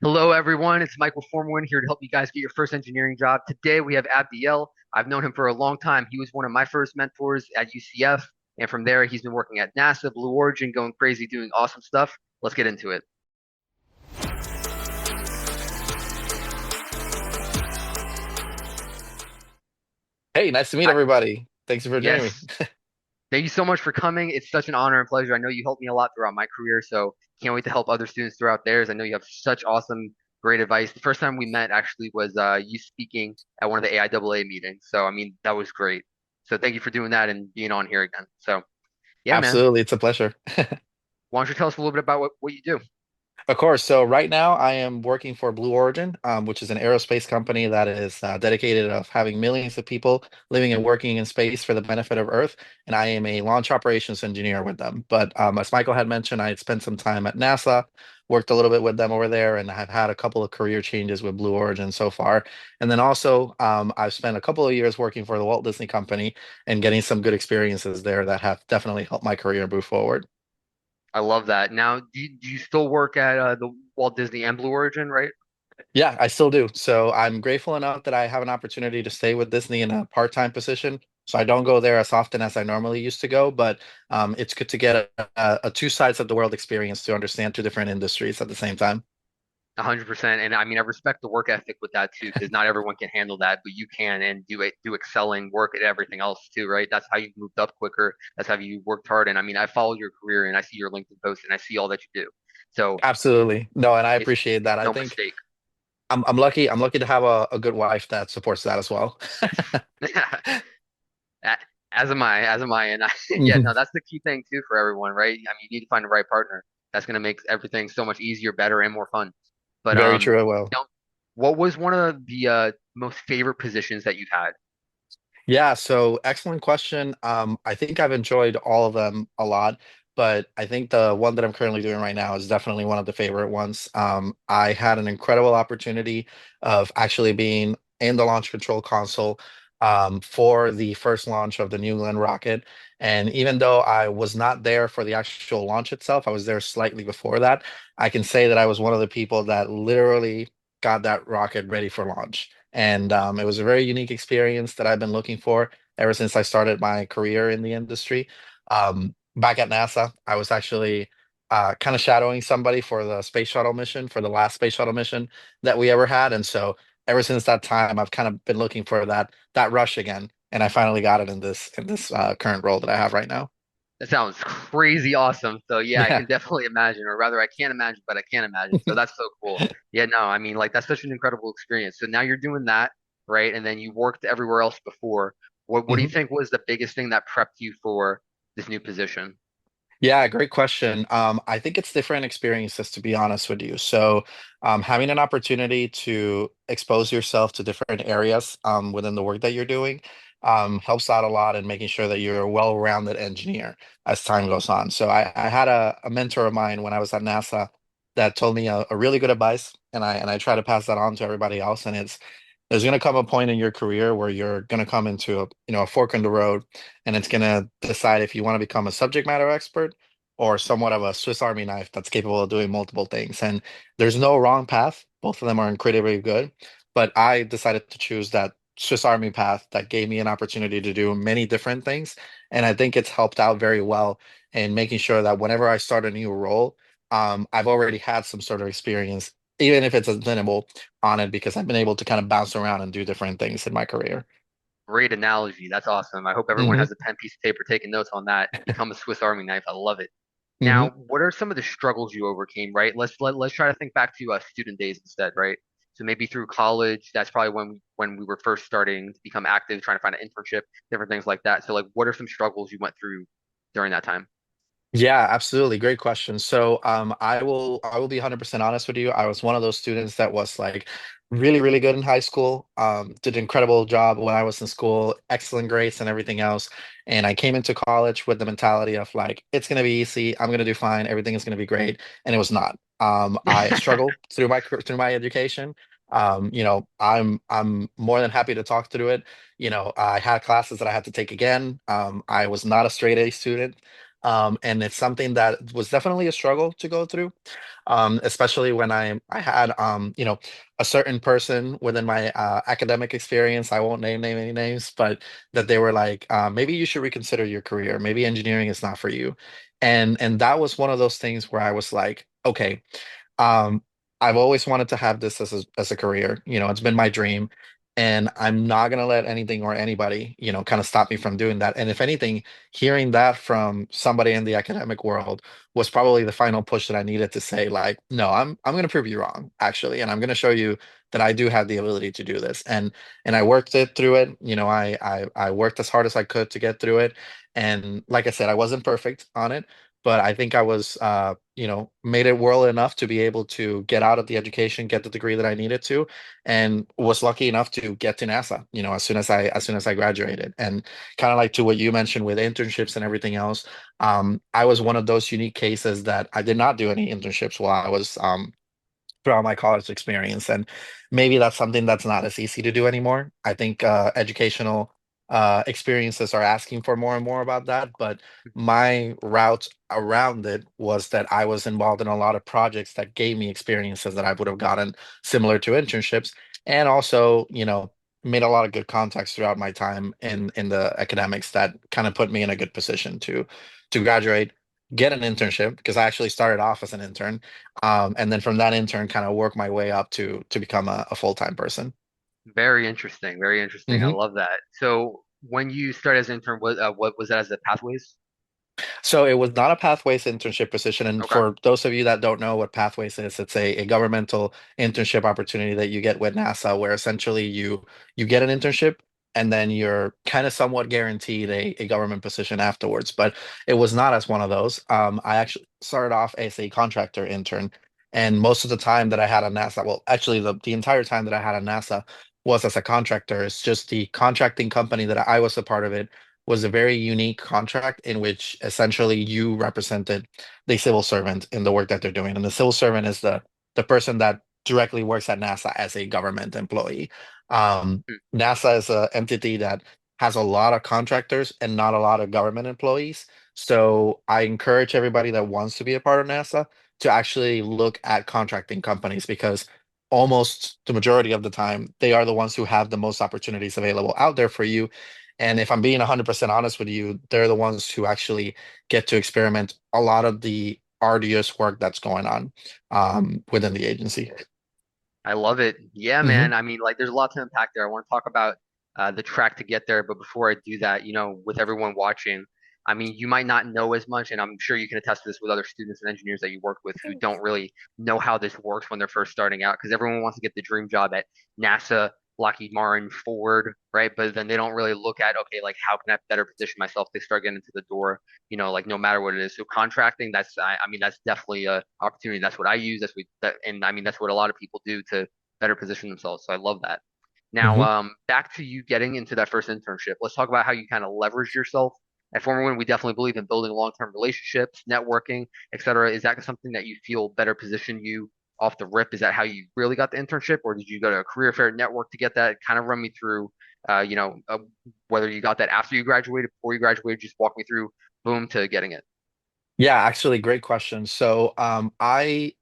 Hello, everyone. It's Michael FormAWin here to help you guys get your first engineering job. Today we have Abdiel. I've known him for a long time. He was one of my first mentors at UCF, and from there he's been working at NASA, Blue Origin, going crazy, doing awesome stuff. Let's get into it. Hey, nice to meet I, everybody. Thanks for joining me. yes, thank you so much for coming. It's such an honor and pleasure. I know you helped me a lot throughout my career, so can't wait to help other students throughout theirs. I know you have such awesome, great advice. The first time we met actually was you speaking at one of the AIAA meetings. So I mean that was great. So thank you for doing that and being on here again. So yeah, man. Absolutely, it's a pleasure. Why don't you tell us a little bit about what you do? Of course. So right now I am working for Blue Origin, which is an aerospace company that is dedicated of having millions of people living and working in space for the benefit of Earth. And I am a launch operations engineer with them. But as Michael had mentioned, I had spent some time at NASA, worked a little bit with them over there, and I've had a couple of career changes with Blue Origin so far. And then also I've spent a couple of years working for the Walt Disney Company and getting some good experiences there that have definitely helped my career move forward. I love that. Now, do you still work at the Walt Disney and Blue Origin, right? Yeah, I still do. So I'm grateful enough that I have an opportunity to stay with Disney in a part-time position. So I don't go there as often as I normally used to go, but it's good to get a two sides of the world experience to understand two different industries at the same time. 100%. And I mean, I respect the work ethic with that too, because not everyone can handle that, but you can and do excelling work at everything else too, right? That's how you moved up quicker. That's how you worked hard. And I mean, I follow your career and I see your LinkedIn posts and I see all that you do. So Absolutely. No, and I it's appreciate that. I no think mistake. I'm lucky. I'm lucky to have a good wife that supports that as well. As am I, as am I. And yeah, Mhm. no, that's the key thing too for everyone, right? I mean, you need to find the right partner. That's going to make everything so much easier, better, and more fun. But Very true. Well, you know, what was one of the most favorite positions that you've had? yeah, so excellent question. I think I've enjoyed all of them a lot, but I think the one that I'm currently doing right now is definitely one of the favorite ones. I had an incredible opportunity of actually being in the launch control console for the first launch of the New Glenn rocket. And even though I was not there for the actual launch itself, I was there slightly before that. I can say that I was one of the people that literally got that rocket ready for launch. And it was a very unique experience that I've been looking for ever since I started my career in the industry. Back at NASA, I was actually kind of shadowing somebody for the space shuttle mission, for the last space shuttle mission that we ever had. And so ever since that time, I've kind of been looking for that rush again. And I finally got it in this current role that I have right now. That sounds crazy awesome. So yeah, I Yeah. can definitely imagine, or rather, I can't imagine, but I can imagine. So that's so cool. Yeah, no, I mean, like that's such an incredible experience. So now you're doing that, right? And then you worked everywhere else before. What do you Mhm. think was the biggest thing that prepped you for this new position? Yeah, great question. I think it's different experiences, to be honest with you. So, having an opportunity to expose yourself to different areas within the work that you're doing helps out a lot in making sure that you're a well-rounded engineer as time goes on. So, I had a mentor of mine when I was at NASA that told me a really good advice, and I try to pass that on to everybody else. And it's there's going to come a point in your career where you're going to come into a fork in the road, and it's going to decide if you want to become a subject matter expert or somewhat of a Swiss Army knife that's capable of doing multiple things. And there's no wrong path. Both of them are incredibly good. But I decided to choose that Swiss Army path that gave me an opportunity to do many different things. And I think it's helped out very well in making sure that whenever I start a new role, I've already had some sort of experience, even if it's a minimal on it, because I've been able to kind of bounce around and do different things in my career. Great analogy. That's awesome. I hope everyone Hmm. has a pen, piece of paper, taking notes on that. Become a Swiss Army knife. I love it. Hmm. Now, what are some of the struggles you overcame, right? Let's try to think back to student days instead, right? So maybe through college, that's probably when we were first starting to become active, trying to find an internship, different things like that. So like, what are some struggles you went through during that time? Yeah, absolutely. Great question. So, I will be 100% honest with you. I was one of those students that was like really, really good in high school. Did an incredible job when I was in school, excellent grades and everything else. And I came into college with the mentality of like, it's gonna be easy, I'm gonna do fine, everything is gonna be great. And it was not. I struggled through my education. I'm more than happy to talk through it. I had classes that I had to take again. I was not a straight A student. And it's something that was definitely a struggle to go through, especially when I had a certain person within my academic experience. I won't name any names, but that they were like, maybe you should reconsider your career. Maybe engineering is not for you. And that was one of those things where I was like, okay. Um, I've always wanted to have this as a career. It's been my dream, and I'm not gonna let anything or anybody, kind of stop me from doing that. And if anything, hearing that from somebody in the academic world was probably the final push that I needed to say, like, no, I'm gonna prove you wrong, actually, and I'm gonna show you that I do have the ability to do this. And I worked it through it. I worked as hard as I could to get through it. And like I said, I wasn't perfect on it, but I think I was, made it well enough to be able to get out of the education, get the degree that I needed to, and was lucky enough to get to NASA, as soon as I graduated. And kind of like to what you mentioned with internships and everything else, I was one of those unique cases that I did not do any internships while I was throughout my college experience. And maybe that's something that's not as easy to do anymore. I think educational experiences are asking for more and more about that. But my route around it was that I was involved in a lot of projects that gave me experiences that I would have gotten similar to internships. And also, made a lot of good contacts throughout my time in the academics that kind of put me in a good position to graduate, get an internship, because I actually started off as an intern, and then from that intern, kind of work my way up to become a full-time person. Very interesting. Very interesting. I Mhm. love that. So when you started as an intern, what was that as the pathways? So it was not a Pathways internship position. And Okay. for those of you that don't know what Pathways is, it's a governmental internship opportunity that you get with NASA, where essentially you get an internship and then you're kind of somewhat guaranteed a government position afterwards. But it was not as one of those. I actually started off as a contractor intern. And most of the time that I had on NASA, well, actually the entire time that I had on NASA was as a contractor. It's just the contracting company that I was a part of it was a very unique contract in which essentially you represented the civil servant in the work that they're doing. And the civil servant is the person that directly works at NASA as a government employee. Um, Hmm. NASA is an entity that has a lot of contractors and not a lot of government employees. So I encourage everybody that wants to be a part of NASA to actually look at contracting companies, because almost the majority of the time they are the ones who have the most opportunities available out there for you. And if I'm being 100% honest with you, they're the ones who actually get to experiment a lot of the arduous work that's going on within the agency. I love it. Yeah, Hmm. man. I mean, like, there's a lot to unpack there. I want to talk about the track to get there, but before I do that, with everyone watching, I mean, you might not know as much, and I'm sure you can attest to this with other students and engineers that you work with who don't really know how this works when they're first starting out, because everyone wants to get the dream job at NASA, Lockheed Martin, Ford, right? But then they don't really look at, okay, like, how can I better position myself to start getting into the door, like no matter what it is. So contracting, I mean, that's definitely a opportunity. That's what I use. And I mean, that's what a lot of people do to better position themselves. So I love that. Now, Hmm. back to you getting into that first internship. Let's talk about how you kind of leveraged yourself. At FormAWin, we definitely believe in building long-term relationships, networking, etc. Is that something that you feel better positioned you off the rip? Is that how you really got the internship, or did you go to a career fair network to get that? Kind of run me through, uh, you know, uh, whether you got that after you graduated, before you graduated. Just walk me through, boom, to getting it. Yeah, actually, great question. So, I'm a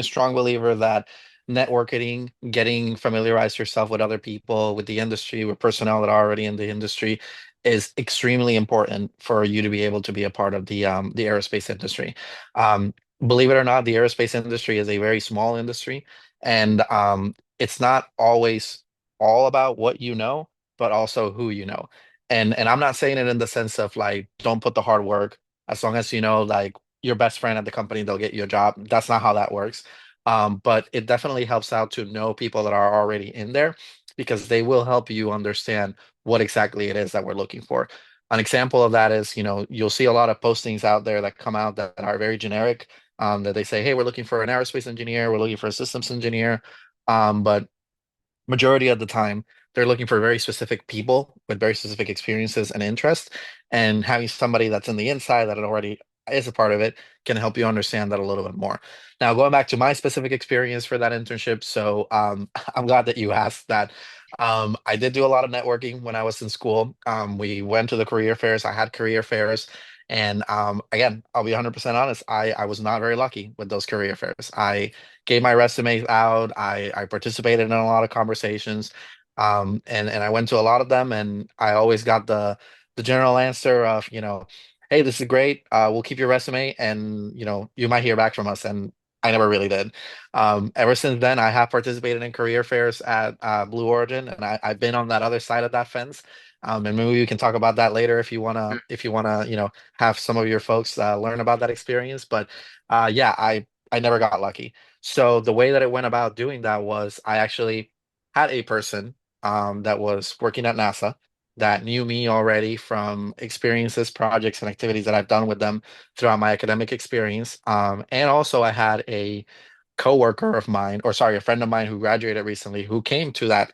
strong believer that networking, getting familiarized yourself with other people, with the industry, with personnel that are already in the industry, is extremely important for you to be able to be a part of the aerospace industry. Um, Believe it or not, the aerospace industry is a very small industry, and it's not always all about what you know, but also who you know. And I'm not saying it in the sense of like, don't put the hard work, as long as you know, like, your best friend at the company, they'll get you a job. That's not how that works. But it definitely helps out to know people that are already in there, because they will help you understand what exactly it is that we're looking for. An example of that is, you'll see a lot of postings out there that come out that are very generic, that they say, hey, we're looking for an aerospace engineer, we're looking for a systems engineer. But majority of the time they're looking for very specific people with very specific experiences and interests, and having somebody that's in the inside that already is a part of it can help you understand that a little bit more. Now, going back to my specific experience for that internship, so I'm glad that you asked that. I did do a lot of networking when I was in school. We went to the career fairs. I had career fairs, And again, I'll be 100% honest, I was not very lucky with those career fairs. I gave my resumes out, I participated in a lot of conversations, and I went to a lot of them, and I always got the general answer of, hey, this is great. We'll keep your resume, and you might hear back from us. And I never really did. Ever since then, I have participated in career fairs at Blue Origin, and I've been on that other side of that fence. And maybe we can talk about that later if you wanna, have some of your folks learn about that experience. But yeah, I never got lucky. So the way that it went about doing that was I actually had a person that was working at NASA that knew me already from experiences, projects, and activities that I've done with them throughout my academic experience. And also I had a coworker of mine, or sorry, a friend of mine who graduated recently who came to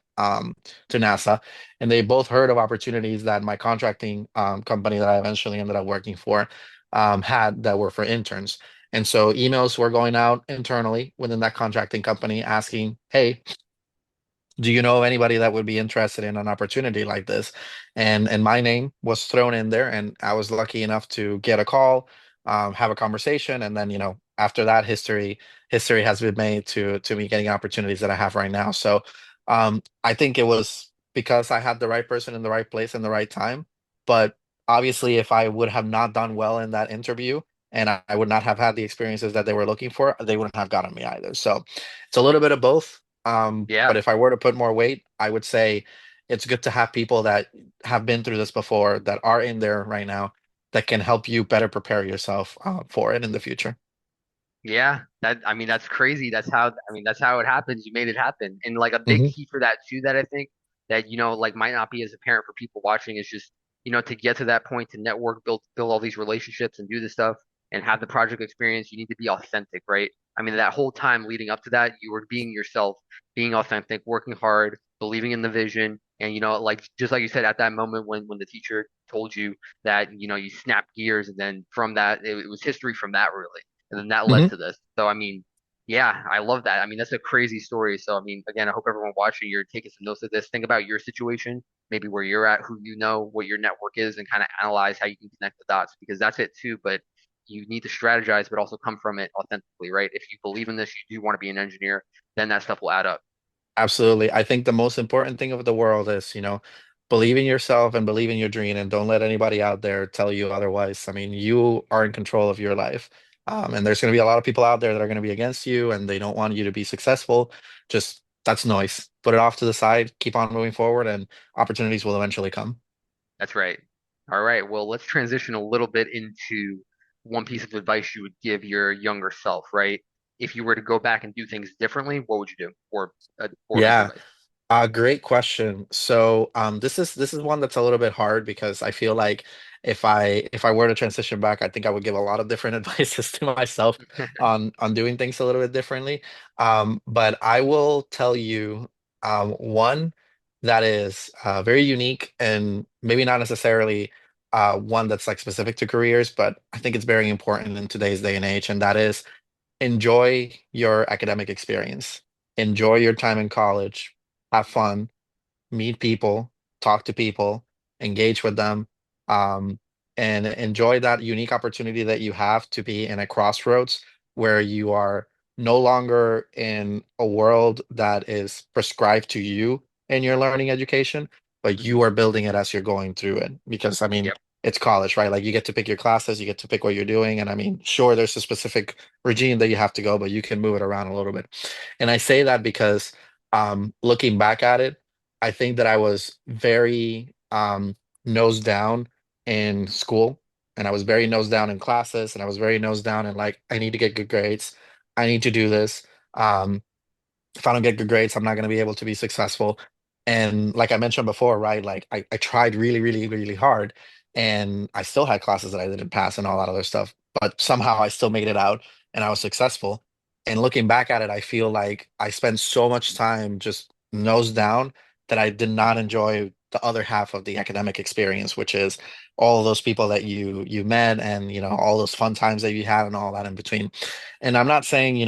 NASA, and they both heard of opportunities that my contracting company that I eventually ended up working for had that were for interns. And so emails were going out internally within that contracting company asking, hey, do you know of anybody that would be interested in an opportunity like this? And my name was thrown in there, and I was lucky enough to get a call, have a conversation, and then after that, history has been made to me getting opportunities that I have right now. So I think it was because I had the right person in the right place in the right time. But obviously, if I would have not done well in that interview and I would not have had the experiences that they were looking for, they wouldn't have gotten me either. So it's a little bit of both. But Yeah. if I were to put more weight, I would say it's good to have people that have been through this before, that are in there right now, that can help you better prepare yourself for it in the future. Yeah, I mean that's crazy. That's how it happens. You made it happen. And like a big Hmm. key for that too that I think that like might not be as apparent for people watching is just, to get to that point to network, build all these relationships and do this stuff and have the project experience, you need to be authentic, right? I mean that whole time leading up to that, you were being yourself, being authentic, working hard, believing in the vision, and like just like you said at that moment when the teacher told you that, you snapped gears and then from that it was history from that really and then that led Hmm. to this. So I mean, yeah, I love that. I mean, that's a crazy story. So I mean, again, I hope everyone watching, you're taking some notes of this. Think about your situation, maybe where you're at, who you know, what your network is, and kind of analyze how you can connect the dots because that's it too. But you need to strategize, but also come from it authentically, right? If you believe in this, you do want to be an engineer, then that stuff will add up. Absolutely. I think the most important thing of the world is, believe in yourself and believe in your dream, and don't let anybody out there tell you otherwise. I mean, you are in control of your life. And there's going to be a lot of people out there that are going to be against you and they don't want you to be successful. Just that's noise. Put it off to the side, keep on moving forward, and opportunities will eventually come. That's right. All right. Well, let's transition a little bit into one piece of advice you would give your younger self, right? If you were to go back and do things differently, what would you do? Or a piece of Yeah. advice. Great question. So, this is one that's a little bit hard because I feel like if I were to transition back, I think I would give a lot of different advices to myself on doing things a little bit differently. But I will tell you one that is very unique and maybe not necessarily one that's like specific to careers, but I think it's very important in today's day and age, and that is enjoy your academic experience. Enjoy your time in college. Have fun, meet people, talk to people, engage with them, um, and enjoy that unique opportunity that you have to be in a crossroads where you are no longer in a world that is prescribed to you in your learning education, but you Mhm. are building it as you're going through it. Because I mean, Yep. it's college, right? Like you get to pick your classes, you get to pick what you're doing. And I mean, sure, there's a specific regime that you have to go, but you can move it around a little bit. And I say that because looking back at it, I think that I was very nose down in school, and I was very nose down in classes, and I was very nose down in like, I need to get good grades. I need to do this. Um, if I don't get good grades, I'm not going to be able to be successful. And like I mentioned before, right? Like I tried really, really, really hard, and I still had classes that I didn't pass and all that other stuff, but somehow I still made it out and I was successful. And looking back at it, I feel like I spent so much time just nose down that I did not enjoy the other half of the academic experience, which is all of those people that you met, and all those fun times that you had and all that in between. And I'm not saying,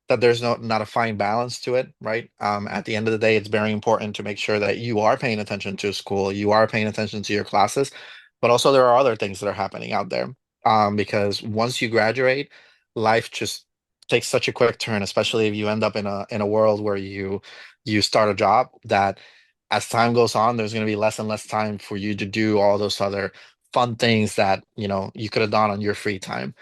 that there's not a fine balance to it, right? At the end of the day, it's very important to make sure that you are paying attention to school, you are paying attention to your classes, But also there are other things that are happening out there. Because once you graduate, life just takes such a quick turn, especially if you end up in a world where you start a job that as time goes on, there's going to be less and less time for you to do all those other fun things that, you could have done on your free time.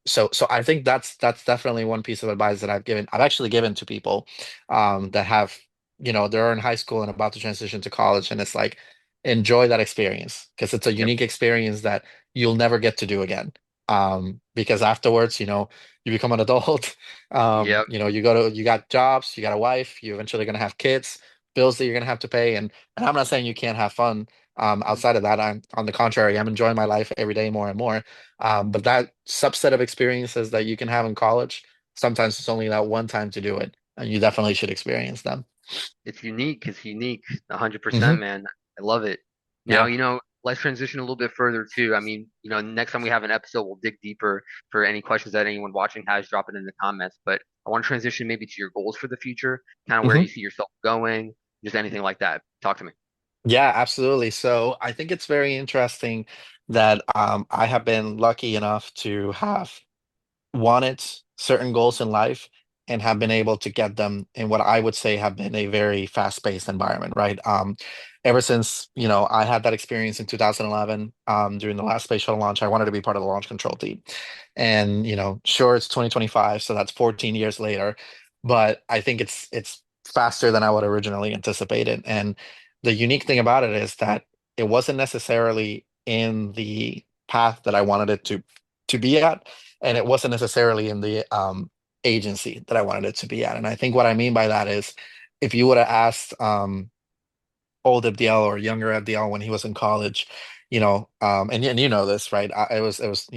So I think that's definitely one piece of advice that I've actually given to people that have, they're in high school and about to transition to college, and it's like enjoy that experience because it's a Yep. unique experience that you'll never get to do again. Because afterwards, you become an adult. Yep. You got jobs, you got a wife, you're eventually gonna have kids, bills that you're gonna have to pay, and I'm not saying you can't have fun. Outside of that, I'm on the contrary, I'm enjoying my life every day more and more. But that subset of experiences that you can have in college, sometimes it's only that one time to do it, and you definitely should experience them. It's unique. It's unique. Hmm. 100%, man. I love it. Now, Yeah. let's transition a little bit further too. I mean, next time we have an episode, we'll dig deeper for any questions that anyone watching has, drop it in the comments. But I want to transition maybe to your goals for the future, kind of where you Hmm. see yourself going, just anything like that. Talk to me. Yeah, absolutely. So I think it's very interesting that I have been lucky enough to have wanted certain goals in life and have been able to get them in what I would say have been a very fast-paced environment, right? Ever since, I had that experience in 2011, during the last space shuttle launch, I wanted to be part of the launch control team. And, sure, it's 2025, so that's 14 years later, but I think it's faster than I would originally anticipated. And the unique thing about it is that it wasn't necessarily in the path that I wanted it to be at, and it wasn't necessarily in the agency that I wanted it to be at. And I think what I mean by that is if you would have asked old Abdiel or younger Abdiel when he was in college, and you know this, right? It was NASA,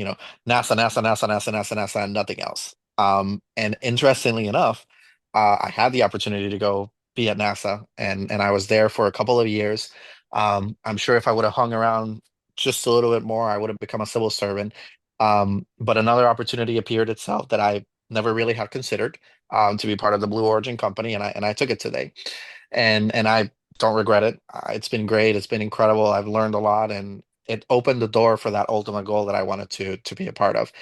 NASA, NASA, NASA, NASA, NASA, and nothing else. And interestingly enough, I had the opportunity to go be at NASA, and I was there for a couple of years. I'm sure if I would have hung around just a little bit more, I would have become a civil servant. But another opportunity appeared itself that I never really had considered, to be part of the Blue Origin company, and I took it today, and I don't regret it. It's been great. It's been incredible. I've learned a lot, and it opened the door for that ultimate goal that I wanted to be a part of.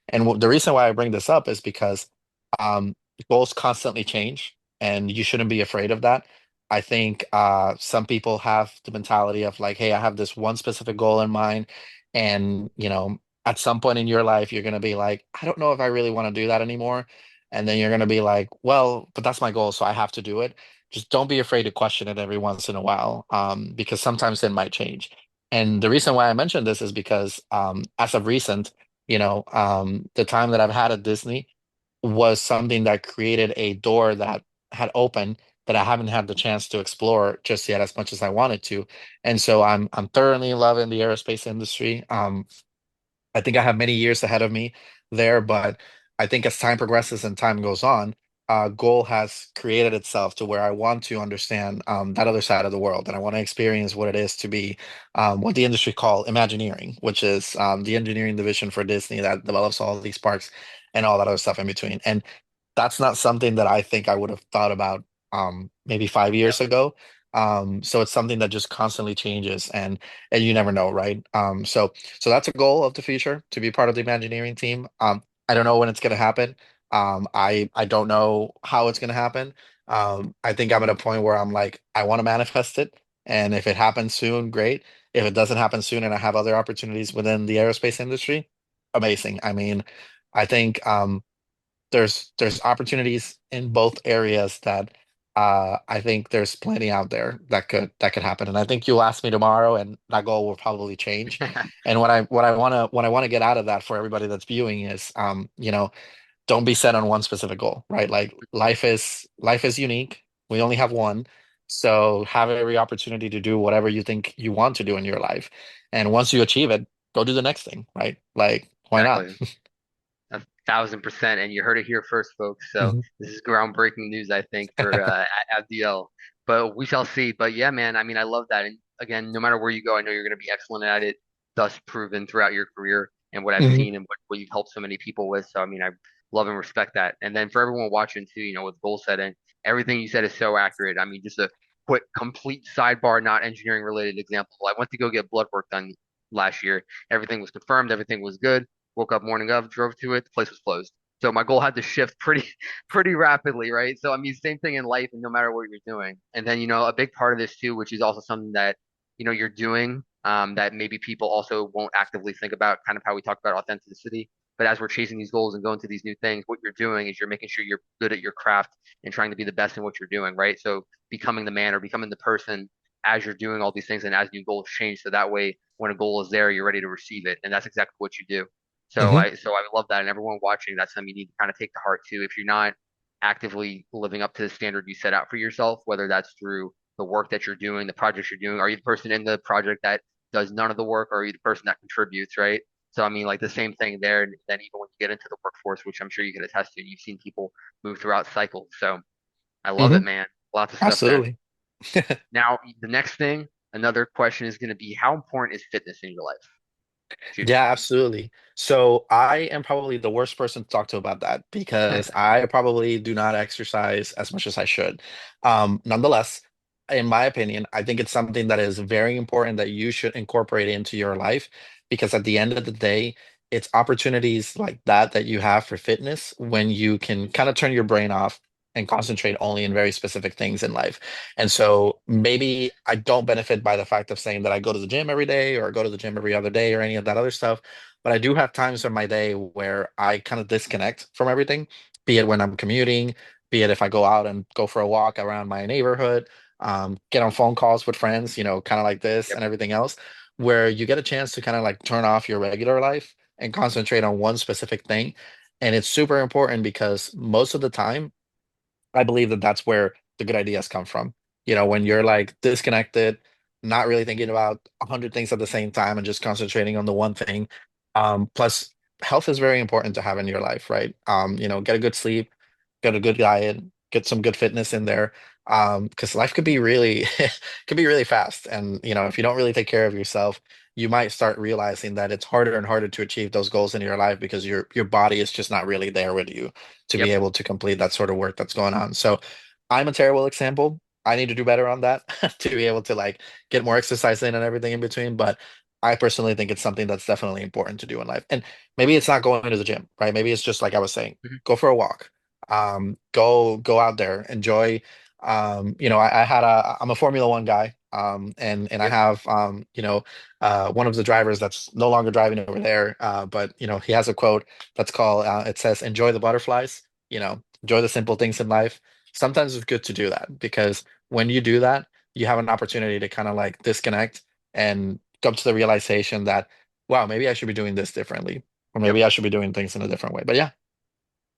And the reason why I bring this up is because um, goals constantly change, and you shouldn't be afraid of that. I think some people have the mentality of like, hey, I have this one specific goal in mind, and at some point in your life, you're gonna be like, I don't know if I really want to do that anymore. And then you're gonna be like, well, but that's my goal, so I have to do it. Just don't be afraid to question it every once in a while, because sometimes it might change. And the reason why I mentioned this is because as of recent, the time that I've had at Disney was something that created a door that had opened that I haven't had the chance to explore just yet as much as I wanted to. And so I'm thoroughly loving the aerospace industry. I think I have many years ahead of me there, but I think as time progresses and time goes on, goal has created itself to where I want to understand that other side of the world, and I want to experience what it is to be what the industry call Imagineering, which is the engineering division for Disney that develops all these parks and all that other stuff in between. And that's not something that I think I would have thought about maybe 5 years Yep. ago. So it's something that just constantly changes, and you never know, right? So that's a goal of the future to be part of the Imagineering team. I don't know when it's going to happen. I don't know how it's going to happen. I think I'm at a point where I'm like, I want to manifest it, and if it happens soon, great. If it doesn't happen soon, and I have other opportunities within the aerospace industry, amazing. I mean, I think there's opportunities in both areas that I think there's plenty out there that could happen. And I think you'll ask me tomorrow, and that goal will probably change. And what I wanna get out of that for everybody that's viewing is don't be set on one specific goal, right? Like life is unique. We only have one. So have every opportunity to do whatever you think you want to do in your life. And once you achieve it, go do the next thing, right? Like, why not? Exactly. 1,000%. And you heard it here first, folks. So Mhm. this is groundbreaking news, I think, for Abdiel. But we shall see. But yeah, man, I mean, I love that. And again, no matter where you go, I know you're going to be excellent at it, thus proven throughout your career and what I've Mhm. seen and what you've helped so many people with. So, I mean, I love and respect that. And then for everyone watching too, with goal setting, everything you said is so accurate. I mean, just a quick, complete sidebar, not engineering related example. I went to go get blood work done last year. Everything was confirmed, everything was good. Woke up morning of, drove to it, the place was closed. So my goal had to shift pretty pretty rapidly, right? So I mean, same thing in life, and no matter what you're doing. And then a big part of this too, which is also something that you're doing, that maybe people also won't actively think about, kind of how we talk about authenticity. But as we're chasing these goals and going to these new things, what you're doing is you're making sure you're good at your craft and trying to be the best in what you're doing, right? So becoming the man or becoming the person as you're doing all these things and as new goals change. So that way, when a goal is there, you're ready to receive it, and that's exactly what you do. So Hmm. I love that, and everyone watching, that's something you need to kind of take to heart too. If you're not actively living up to the standard you set out for yourself, whether that's through the work that you're doing, the projects you're doing, are you the person in the project that does none of the work, or are you the person that contributes, right? So I mean, like the same thing there. And then even when you get into the workforce, which I'm sure you can attest to, you've seen people move throughout cycles. So I love Hmm. it, man. Lots of stuff there. Absolutely. Now, the next thing, another question is going to be, how important is fitness in your life? Shoot. Yeah, absolutely. So I am probably the worst person to talk to about that because I probably do not exercise as much as I should. Nonetheless, in my opinion, I think it's something that is very important that you should incorporate into your life because at the end of the day, it's opportunities like that that you have for fitness when you can kind of turn your brain off and concentrate only in very specific things in life. And so maybe I don't benefit by the fact of saying that I go to the gym every day or go to the gym every other day or any of that other stuff. But I do have times in my day where I kind of disconnect from everything, be it when I'm commuting, be it if I go out and go for a walk around my neighborhood, get on phone calls with friends, kind of like this Yep, and everything else, where you get a chance to kind of like turn off your regular life and concentrate on one specific thing. And it's super important because most of the time, I believe that that's where the good ideas come from. When you're like disconnected, not really thinking about 100 things at the same time and just concentrating on the one thing. Plus, health is very important to have in your life, right? Get a good sleep, get a good diet, get some good fitness in there. Because life could be really could be really fast. And if you don't really take care of yourself, you might start realizing that it's harder and harder to achieve those goals in your life because your body is just not really there with you to be yep. able to complete that sort of work that's going on. So I'm a terrible example. I need to do better on that to be able to like get more exercise in and everything in between. But I personally think it's something that's definitely important to do in life. And maybe it's not going to the gym, right? Maybe it's just like I was saying, Mhm. go for a walk. Go out there, enjoy. I'm a Formula One guy. And I Yep. have one of the drivers that's no longer driving over there. But he has a quote that's called it says, enjoy the butterflies, enjoy the simple things in life. Sometimes it's good to do that because when you do that, you have an opportunity to kind of like disconnect and come to the realization that, wow, maybe I should be doing this differently, or Yep. maybe I should be doing things in a different way. But yeah,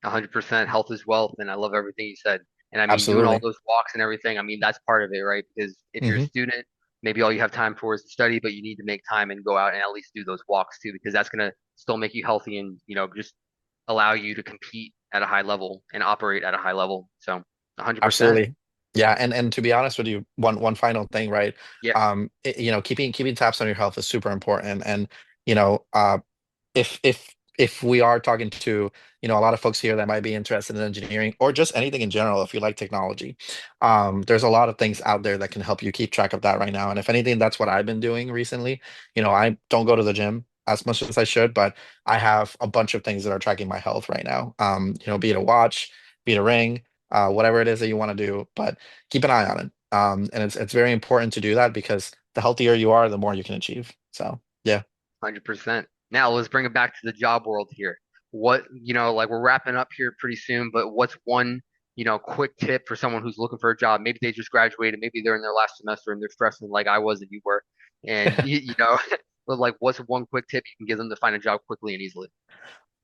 100% health is wealth, and I love everything you said. And I mean, doing all absolutely. those walks and everything, I mean, that's part of it, right? Because if you're a Hmm. student, maybe all you have time for is to study, but you need to make time and go out and at least do those walks too, because that's gonna still make you healthy and just allow you to compete at a high level and operate at a high level. So, 100%. Absolutely. Yeah, and to be honest with you, one final thing, right? Yeah. Keeping tabs on your health is super important. And you know, uh, if we are talking to a lot of folks here that might be interested in engineering or just anything in general, if you like technology, there's a lot of things out there that can help you keep track of that right now. And if anything, that's what I've been doing recently. I don't go to the gym as much as I should, but I have a bunch of things that are tracking my health right now. Be it a watch, be it a ring, whatever it is that you want to do, but keep an eye on it. And it's very important to do that because the healthier you are, the more you can achieve. So yeah. 100%. Now let's bring it back to the job world here. What, like we're wrapping up here pretty soon, but what's one, quick tip for someone who's looking for a job? Maybe they just graduated, maybe they're in their last semester and they're stressing like I was and you were. And but like what's one quick tip you can give them to find a job quickly and easily?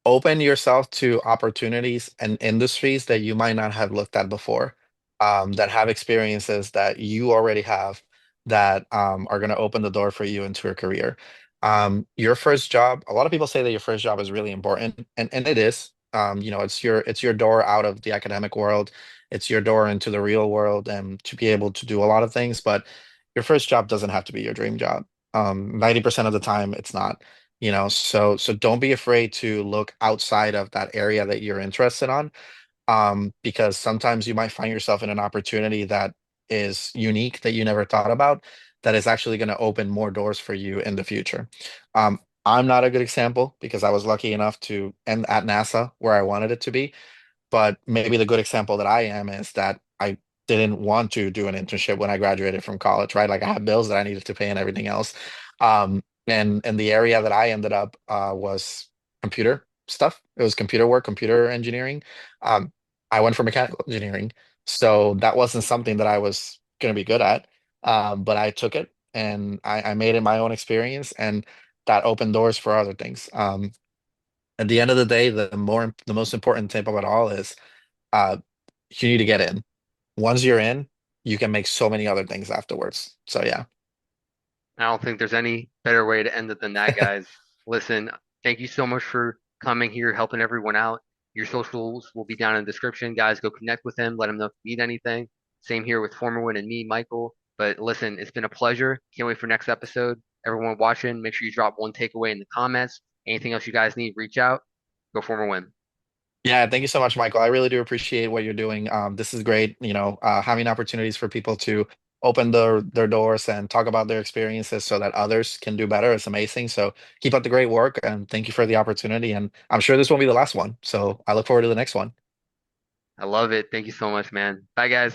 Open yourself to opportunities and industries that you might not have looked at before, that have experiences that you already have that are going to open the door for you into a career. Your first job, a lot of people say that your first job is really important, and it is. It's your door out of the academic world. It's your door into the real world and to be able to do a lot of things. But your first job doesn't have to be your dream job. 90% of the time, it's not. So don't be afraid to look outside of that area that you're interested on, because sometimes you might find yourself in an opportunity that is unique that you never thought about, that is actually going to open more doors for you in the future. I'm not a good example because I was lucky enough to end at NASA where I wanted it to be. But maybe the good example that I am is that I didn't want to do an internship when I graduated from college, right? Like I had bills that I needed to pay and everything else. And the area that I ended up was computer stuff. It was computer work, computer engineering. Um, I went for mechanical engineering, so that wasn't something that I was going to be good at. But I took it and I made it my own experience, and that opened doors for other things. At the end of the day, the most important tip of it all is uh, you need to get in. Once you're in, you can make so many other things afterwards. So yeah. I don't think there's any better way to end it than that, guys. Listen, thank you so much for coming here, helping everyone out. Your socials will be down in the description. Guys, go connect with him. Let him know if you need anything. Same here with FormAWin and me, Michael. But listen, it's been a pleasure. Can't wait for next episode. Everyone watching, make sure you drop one takeaway in the comments. Anything else you guys need, reach out. Go FormAWin. Yeah, thank you so much, Michael. I really do appreciate what you're doing. This is great, having opportunities for people to open their doors and talk about their experiences so that others can do better. It's amazing. So keep up the great work and thank you for the opportunity. And I'm sure this won't be the last one. So I look forward to the next one. I love it. Thank you so much, man. Bye, guys.